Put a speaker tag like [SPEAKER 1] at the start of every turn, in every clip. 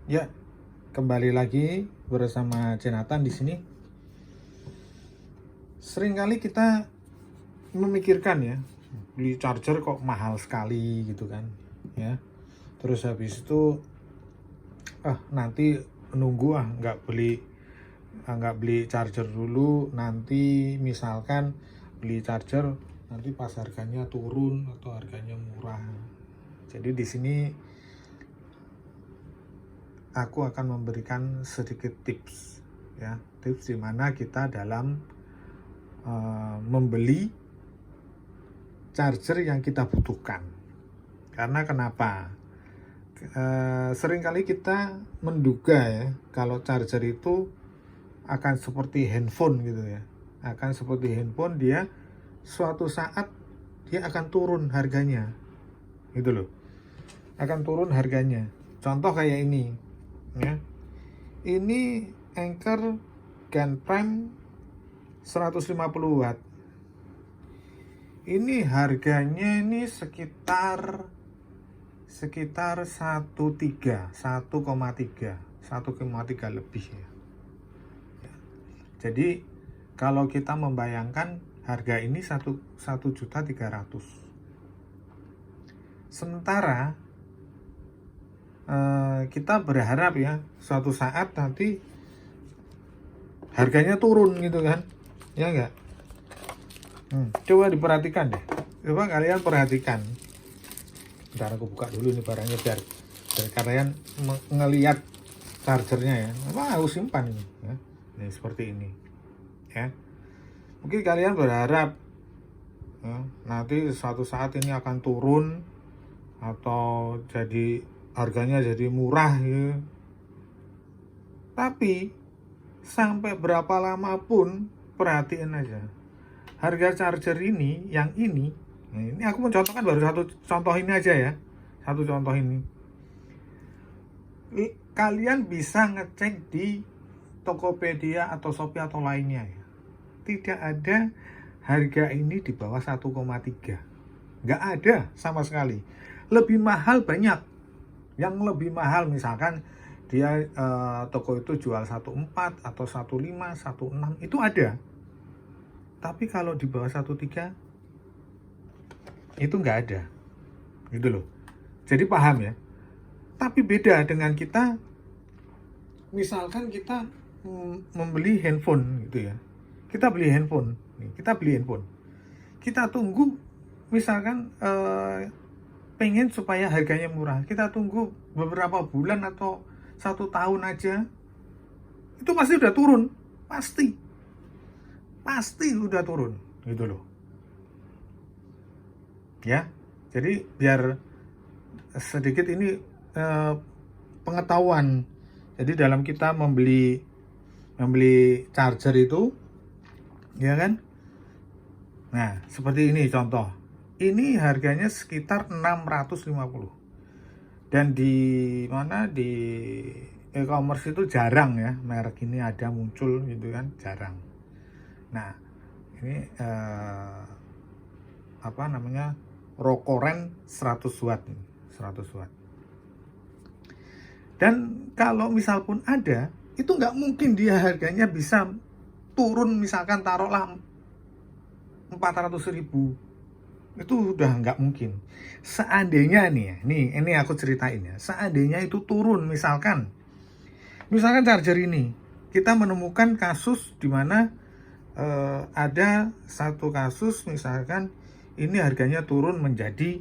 [SPEAKER 1] Ya, kembali lagi bersama Jonathan di sini. Seringkali kita memikirkan ya, beli charger kok mahal sekali gitu kan, ya. Terus habis itu, nanti nunggu nggak beli charger dulu. Nanti misalkan beli charger, nanti pas harganya turun atau harganya murah. Jadi di sini aku akan memberikan sedikit tips ya, tips di mana kita dalam membeli charger yang kita butuhkan. Karena kenapa? Seringkali kita menduga ya kalau charger itu akan seperti handphone gitu ya, akan seperti handphone, dia suatu saat dia akan turun harganya gitu loh, akan turun harganya. Contoh kayak ini ya, ini Anker Gen Prime 150 watt. Ini harganya ini sekitar 1,3 lebih ya. Jadi kalau kita membayangkan harga ini 1.300.000. Sementara kita berharap ya suatu saat nanti harganya turun gitu kan, ya enggak? Coba diperhatikan deh, coba kalian perhatikan. Bentar, aku buka dulu nih barangnya biar kalian ngelihat chargernya ya. Apa aku simpan ini ya. Nih seperti ini ya. Mungkin kalian berharap ya, nanti suatu saat ini akan turun atau jadi harganya jadi murah ya. Tapi sampai berapa lama pun perhatiin aja, harga charger ini, yang ini, nah ini aku mencontohkan baru satu contoh ini aja ya, satu contoh ini. Kalian bisa ngecek di Tokopedia atau Shopee atau lainnya ya, tidak ada harga ini di bawah 1,3, nggak ada sama sekali. Lebih mahal banyak, yang lebih mahal misalkan dia toko itu jual 1,4 atau 1,5, 1,6 itu ada. Tapi kalau di bawah 1,3 itu nggak ada gitu loh. Jadi paham ya. Tapi beda dengan kita, misalkan kita membeli handphone gitu ya. Kita beli handphone, kita tunggu misalkan pengen supaya harganya murah, kita tunggu beberapa bulan atau 1 tahun aja, itu pasti udah turun, pasti udah turun gitu loh ya. Jadi biar sedikit ini pengetahuan. Jadi dalam kita membeli charger itu ya kan, nah seperti ini contoh, ini harganya sekitar 650, dan di mana, di e-commerce itu jarang ya merek ini ada muncul gitu kan, jarang. Nah ini apa namanya, Rokoren 100 watt, 100 watt. Dan kalau misal pun ada, itu nggak mungkin dia harganya bisa turun, misalkan taruhlah 400.000, itu udah nggak mungkin. Seandainya nih ya, ini aku ceritain ya, seandainya itu turun, misalkan charger ini, kita menemukan kasus di mana ada satu kasus misalkan ini harganya turun menjadi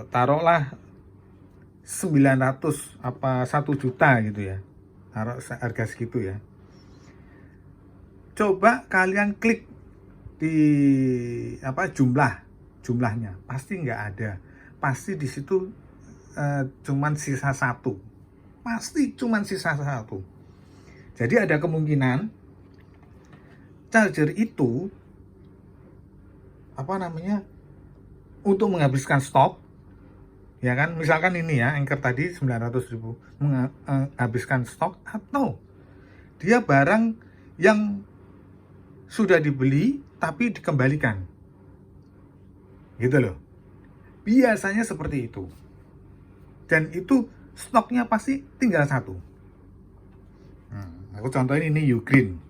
[SPEAKER 1] taruhlah 900 apa 1 juta gitu ya, taruh harga segitu ya. Coba kalian klik di apa jumlahnya, pasti nggak ada, pasti di situ cuman sisa satu, pasti cuman sisa satu. Jadi ada kemungkinan charger itu apa namanya, untuk menghabiskan stok ya kan, misalkan ini ya Anker tadi 900.000 menghabiskan stok, atau dia barang yang sudah dibeli tapi dikembalikan gitu loh. Biasanya seperti itu, dan itu stoknya pasti tinggal satu. Aku contohin ini Ugreen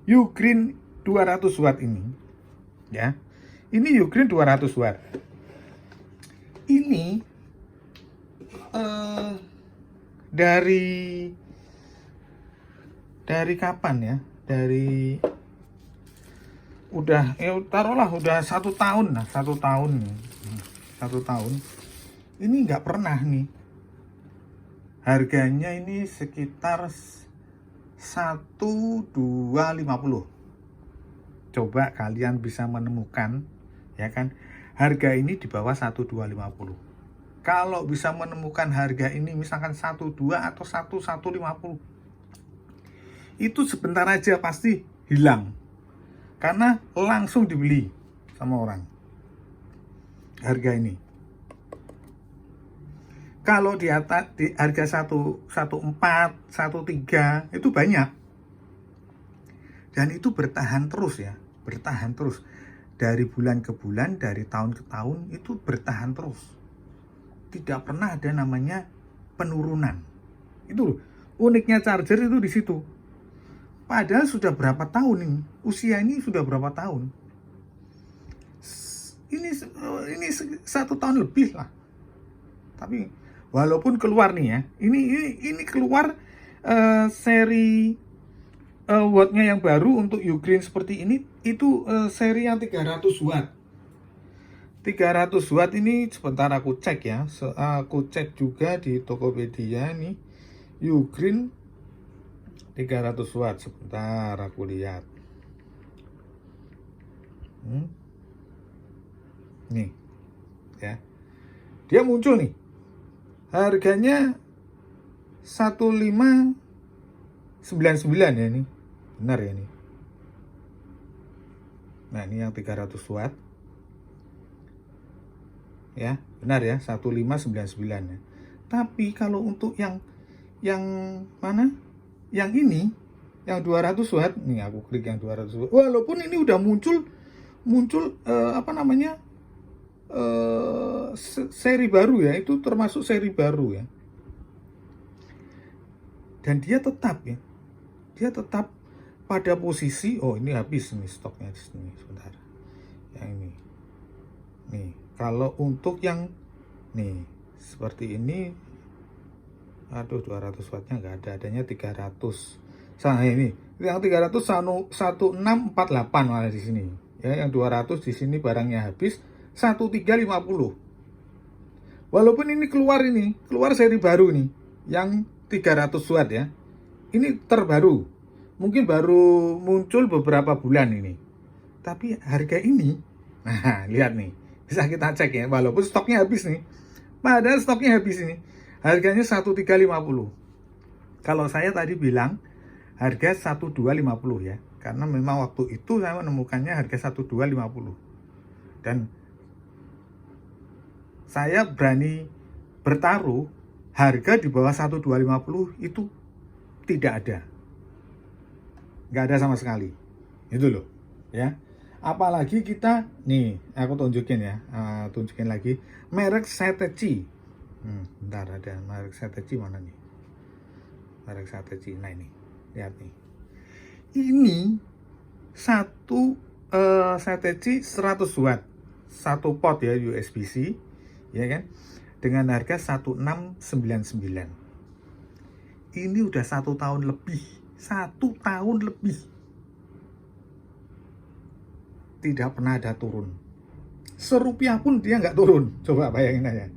[SPEAKER 1] 200 watt ini ya. Ini Ugreen 200 watt. Ini dari kapan ya? Dari udah taruhlah udah 1 tahun lah, 1 tahun nih. 1 tahun. Ini nggak pernah nih. Harganya ini sekitar 1.250. Coba kalian bisa menemukan ya kan harga ini di bawah 1.250. Kalau bisa menemukan harga ini misalkan 1.2 atau 1.150, itu sebentar aja pasti hilang karena langsung dibeli sama orang harga ini. Kalau di atas di harga 1.4, 1.3 itu banyak. Dan itu bertahan terus ya, bertahan terus. Dari bulan ke bulan, dari tahun ke tahun itu bertahan terus. Tidak pernah ada namanya penurunan. Itu uniknya charger itu di situ. Padahal sudah berapa tahun ini? Usia ini sudah berapa tahun? Ini 1 tahun lebih lah. Tapi walaupun keluar nih ya, ini keluar seri wattnya yang baru untuk Ugreen seperti ini itu seri yang 300 watt. 300 watt ini sebentar aku cek ya. Aku cek juga di Tokopedia nih Ugreen 300 watt. Sebentar aku lihat. Nih ya. Dia muncul nih. Harganya 1599 ya ini. Benar ya ini. Nah, ini yang 300 watt. Ya, benar ya, 1599 ya. Tapi kalau untuk yang mana? Yang ini, yang 200 watt. Nih aku klik yang 200 watt. Walaupun ini udah muncul seri baru ya, itu termasuk seri baru ya. Dan dia tetap pada posisi, ini habis nih stoknya di sini sebentar. Yang ini. Nih, kalau untuk yang nih seperti ini 200 wattnya nggak ada, adanya 300. Nah, ini yang 300 1648 malah di sini. Ya, yang 200 di sini barangnya habis 1350. Walaupun ini keluar seri baru nih, yang 300 watt ya. Ini terbaru. Mungkin baru muncul beberapa bulan ini. Tapi harga ini, nah lihat nih, bisa kita cek ya, walaupun stoknya habis nih. Padahal stoknya habis ini. Harganya 1350. Kalau saya tadi bilang harga 1250 ya. Karena memang waktu itu saya menemukannya harga 1250. Dan saya berani bertaruh harga di bawah 1250 itu tidak ada. Nggak ada sama sekali. Itu loh ya. Apalagi kita nih, aku tunjukin ya, tunjukin lagi merek Satechi. Bentar, ada merek Satechi mana nih? Merek Satechi. Nah ini, lihat nih. Ini satu Satechi 100 watt, satu pot ya USB-C, ya kan? Dengan harga 1699. Ini udah 1 tahun lebih. 1 tahun lebih tidak pernah ada turun. Serupiah pun dia nggak turun. Coba bayangin aja.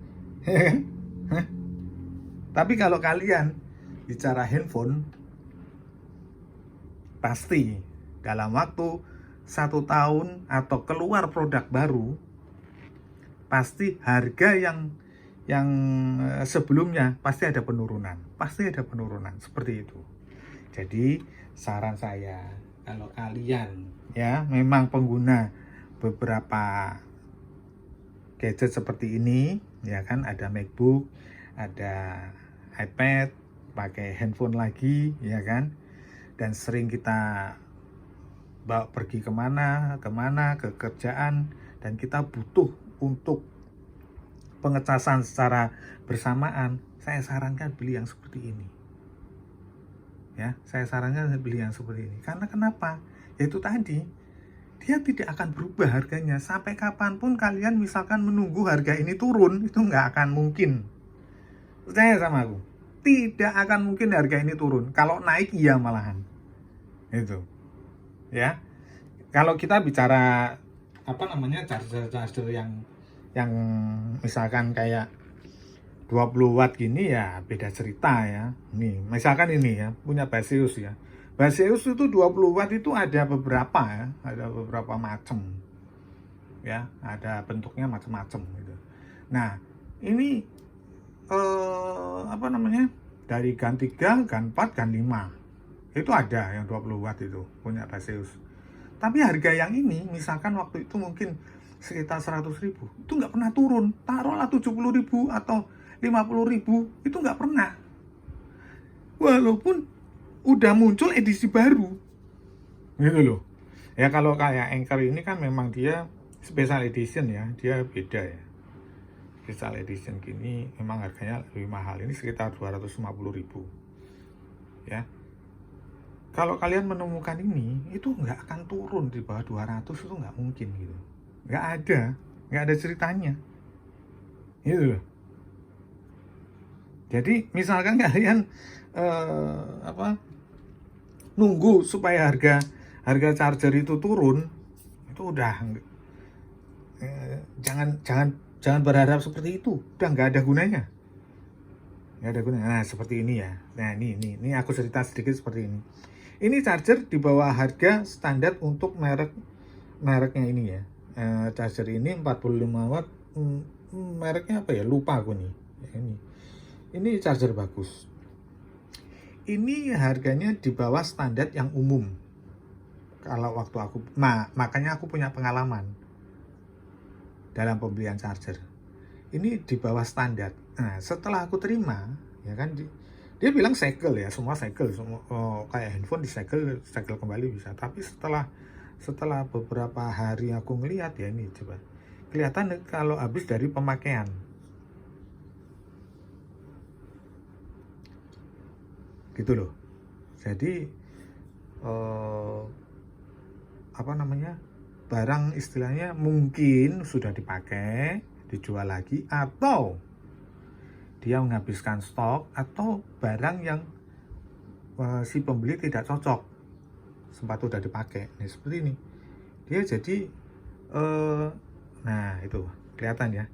[SPEAKER 1] Tapi kalau kalian bicara handphone, pasti dalam waktu 1 tahun atau keluar produk baru, pasti harga yang sebelumnya pasti ada penurunan. Pasti ada penurunan seperti itu. Jadi saran saya, kalau kalian ya memang pengguna beberapa gadget seperti ini, ya kan, ada MacBook, ada iPad, pakai handphone lagi, ya kan, dan sering kita bawa pergi kemana, ke kerjaan, dan kita butuh untuk pengecasan secara bersamaan, saya sarankan beli yang seperti ini. Ya, saya sarankan beli yang seperti ini. Karena kenapa? Yaitu tadi, dia tidak akan berubah harganya. Sampai kapanpun kalian misalkan menunggu harga ini turun, itu nggak akan mungkin. Percaya sama aku. Tidak akan mungkin harga ini turun. Kalau naik, iya malahan. Itu. Ya. Kalau kita bicara, charger yang misalkan kayak 20 watt gini ya beda cerita ya. Nih, misalkan ini ya, punya Baseus ya. Baseus itu 20 watt itu ada beberapa ya, ada beberapa macam. Ya, ada bentuknya macam-macam gitu. Nah, ini dari GAN 3, GAN 4, GAN 5. Itu ada yang 20 watt itu punya Baseus. Tapi harga yang ini misalkan waktu itu mungkin sekitar 100.000, itu nggak pernah turun. Taruhlah 70.000 atau 50.000, itu nggak pernah. Walaupun udah muncul edisi baru, gitu loh. Ya kalau kayak Anchor ini kan memang dia special edition ya, dia beda ya. Special edition gini memang harganya lebih mahal. Ini sekitar 250.000. Ya. Kalau kalian menemukan ini, itu nggak akan turun di bawah 200, itu nggak mungkin gitu. Nggak ada ceritanya. Gitu loh. Jadi misalkan kalian nunggu supaya harga charger itu turun, itu udah jangan berharap seperti itu. Udah nggak ada gunanya. Nggak ada gunanya. Nah, seperti ini ya. Nah, ini aku cerita sedikit seperti ini. Ini charger di bawah harga standar untuk mereknya ini ya. Charger ini 45 watt. Mereknya apa ya? Lupa aku nih. Ini charger bagus. Ini harganya di bawah standar yang umum. Kalau waktu aku, makanya aku punya pengalaman dalam pembelian charger. Ini di bawah standar. Nah, setelah aku terima, ya kan, dia bilang segel ya, semua segel, kayak handphone segel kembali bisa. Tapi setelah beberapa hari aku ngelihat ya, ini coba kelihatan kalau habis dari pemakaian. Gitu loh. Jadi barang istilahnya mungkin sudah dipakai, dijual lagi, atau dia menghabiskan stok, atau barang yang si pembeli tidak cocok, sempat udah dipakai. Nah, seperti ini dia jadi nah itu kelihatan ya,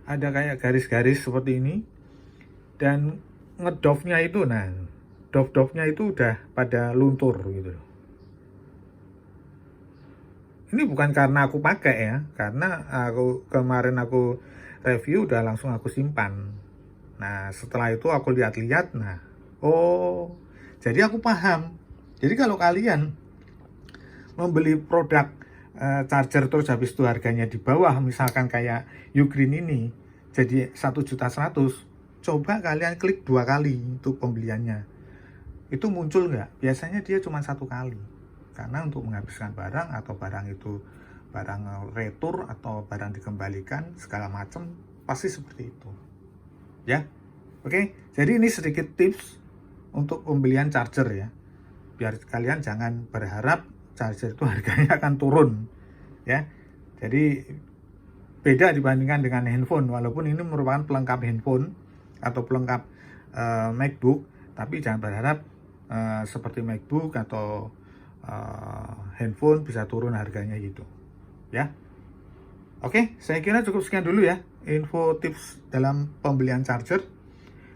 [SPEAKER 1] ada kayak garis-garis seperti ini, dan ngedovnya itu, nah dov-dovnya itu udah pada luntur gitu. Ini bukan karena aku pakai ya, karena kemarin aku review udah langsung aku simpan. Nah, setelah itu aku lihat-lihat, nah, jadi aku paham. Jadi kalau kalian membeli produk charger terus habis itu harganya di bawah, misalkan kayak Ugreen ini, jadi 1.100.000, coba kalian klik 2 kali untuk pembeliannya. Itu muncul nggak? Biasanya dia cuma 1 kali. Karena untuk menghabiskan barang, atau barang itu barang retur, atau barang dikembalikan, segala macam, pasti seperti itu. Ya, oke. Jadi ini sedikit tips untuk pembelian charger ya. Biar kalian jangan berharap charger itu harganya akan turun. Ya, jadi beda dibandingkan dengan handphone. Walaupun ini merupakan pelengkap handphone atau pelengkap MacBook, tapi jangan berharap seperti MacBook atau handphone bisa turun harganya gitu ya. Oke, saya kira cukup sekian dulu ya info tips dalam pembelian charger.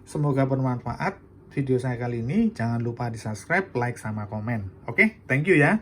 [SPEAKER 1] Semoga bermanfaat video saya kali ini. Jangan lupa di subscribe, like, sama komen. Oke, thank you ya.